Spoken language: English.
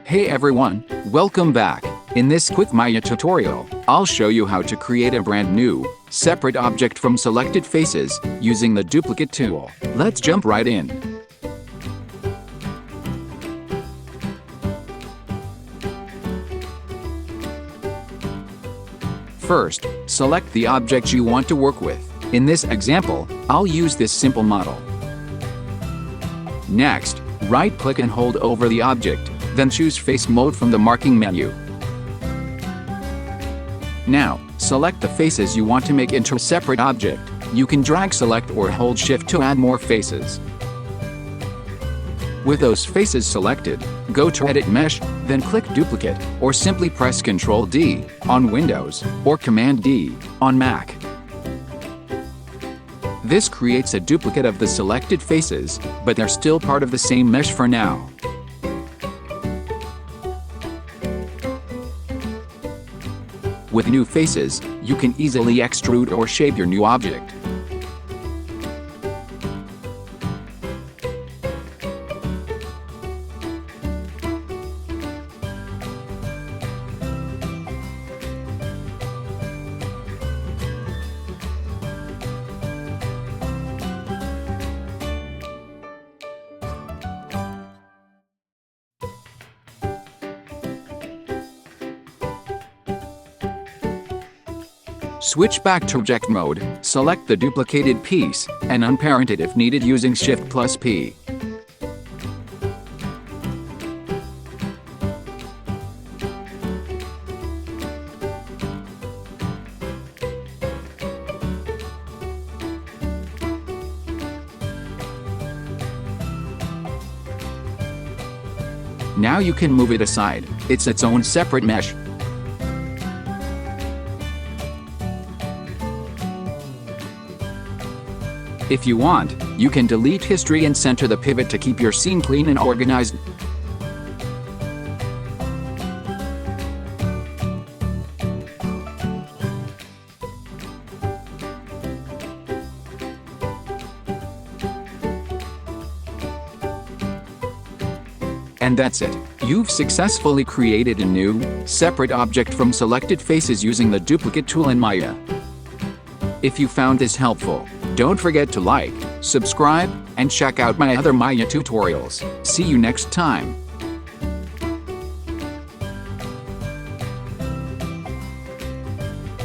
Hey everyone, welcome back. In this quick Maya tutorial, I'll show you how to create a brand new, separate object from selected faces, using the duplicate tool. Let's jump right in. First, select the object you want to work with. In this example, I'll use this simple model. Next, right-click and hold over the object, then choose Face Mode from the marking menu. Now, select the faces you want to make into a separate object. You can drag, select, or hold Shift to add more faces. With those faces selected, go to Edit Mesh, then click Duplicate, or simply press Ctrl D on Windows, or Command D on Mac. This creates a duplicate of the selected faces, but they're still part of the same mesh for now. With new faces, you can easily extrude or shape your new object. Switch back to object mode, select the duplicated piece, and unparent it if needed using Shift+P. Now you can move it aside, it's its own separate mesh. If you want, you can delete history and center the pivot to keep your scene clean and organized. And that's it. You've successfully created a new, separate object from selected faces using the duplicate tool in Maya. If you found this helpful, don't forget to like, subscribe, and check out my other Maya tutorials. See you next time.